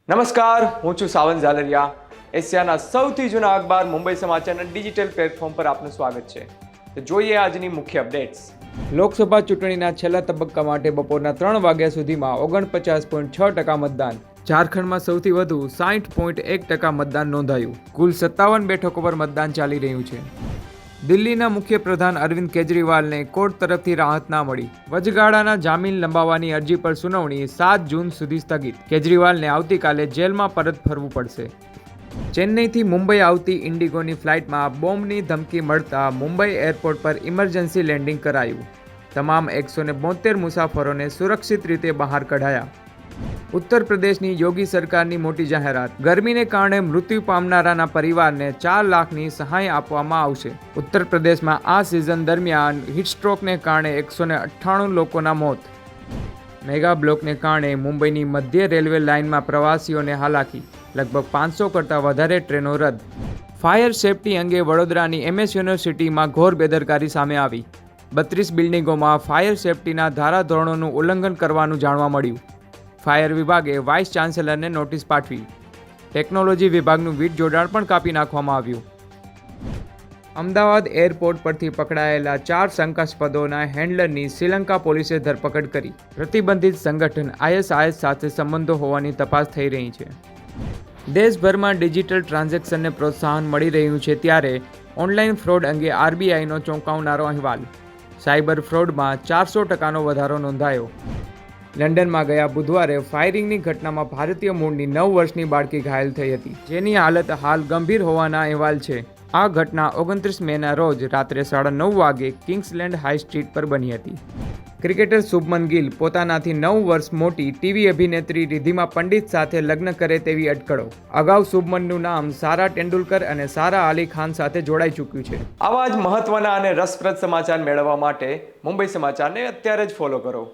નમસ્કાર, હું છું સાવન ઝાલરિયા. એશિયાના સૌથી જૂના અખબાર મુંબઈ સમાચારના ડિજિટલ પ્લેટફોર્મ પર આપનું સ્વાગત છે. તો જોઈએ આજની મુખ્ય અપડેટ્સ. લોકસભા ચૂંટણીના છેલ્લા તબક્કા માટે બપોરના 3 વાગ્યા સુધીમાં 49.6% મતદાન. ઝારખંડમાં સૌથી વધુ 60.1% મતદાન નોંધાયું. કુલ 57 બેઠકો પર મતદાન ચાલી રહ્યું છે. દિલ્હીના મુખ્ય પ્રધાન અરવિંદ કેજરીવાલને કોર્ટ તરફથી રાહત ના મળી. વચગાળાના જામીન લંબાવવાની અરજી પર સુનાવણી 7 જૂન સુધી સ્થગિત. કેજરીવાલને આવતીકાલે જેલમાં પરત ફરવું પડશે. ચેન્નઈથી મુંબઈ આવતી ઇન્ડિગોની ફ્લાઇટમાં બોમ્બની ધમકી મળતા મુંબઈ એરપોર્ટ પર ઇમરજન્સી લેન્ડિંગ કરાયું. તમામ 172 મુસાફરોને સુરક્ષિત રીતે બહાર કઢાયા. ઉત્તર પ્રદેશની યોગી સરકારની મોટી જાહેરાત. ગરમીને કારણે મૃત્યુ પામનારાના પરિવારને 4 લાખની સહાય આપવામાં આવશે. ઉત્તર પ્રદેશમાં આ સિઝન દરમિયાન હીટસ્ટ્રોકને કારણે 198 લોકોના મોત. મેગા બ્લોકને કારણે મુંબઈની મધ્ય રેલવે લાઇનમાં પ્રવાસીઓને હાલાકી. લગભગ 500 કરતાં વધારે ટ્રેનો રદ. ફાયર સેફટી અંગે વડોદરાની MS યુનિવર્સિટીમાં ઘોર બેદરકારી સામે આવી. 32 બિલ્ડિંગોમાં ફાયર સેફટીના ધારાધોરણોનું ઉલ્લંઘન કરવાનું જાણવા મળ્યું. ફાયર વિભાગે વાઇસ ચાન્સેલરને નોટિસ પાઠવી. ટેકનોલોજી વિભાગનું વીજ જોડાણ પણ કાપી નાખવામાં આવ્યું. અમદાવાદ એરપોર્ટ પરથી પકડાયેલા 4 શંકાસ્પદોના હેન્ડલરની શ્રીલંકા પોલીસે ધરપકડ કરી. પ્રતિબંધિત સંગઠન ISIS સાથે સંબંધો હોવાની તપાસ થઈ રહી છે. દેશભરમાં ડિજિટલ ટ્રાન્ઝેક્શનને પ્રોત્સાહન મળી રહ્યું છે ત્યારે ઓનલાઈન ફ્રોડ અંગે RBIનો ચોંકાવનારો અહેવાલ. સાયબર ફ્રોડમાં 400%નો વધારો નોંધાયો. લંડનમાં ગયા બુધવારે ફાયરિંગની ઘટનામાં ભારતીય મૂળની 9 વર્ષની બાળકી ઘાયલ થઈ હતી, જેની હાલત હાલ ગંભીર હોવાના અહેવાલ છે. આ ઘટના 29 મેના રોજ રાત્રે 9:30 વાગે કિંગ્સલેન્ડ હાઈ સ્ટ્રીટ પર બની હતી. ક્રિકેટર શુભમન ગિલ પોતાનાથી 9 વર્ષ મોટી ટીવી અભિનેત્રી રિદ્ધિમા પંડિત સાથે લગ્ન કરે તેવી અટકળો. અગાઉ શુભમનનું નામ સારા તેંડુલકર અને સારા અલી ખાન સાથે જોડાઈ ચૂક્યું છે. આવા જ મહત્વના અને રસપ્રદ સમાચાર મેળવવા માટે મુંબઈ સમાચારને અત્યારે જ ફોલો કરો.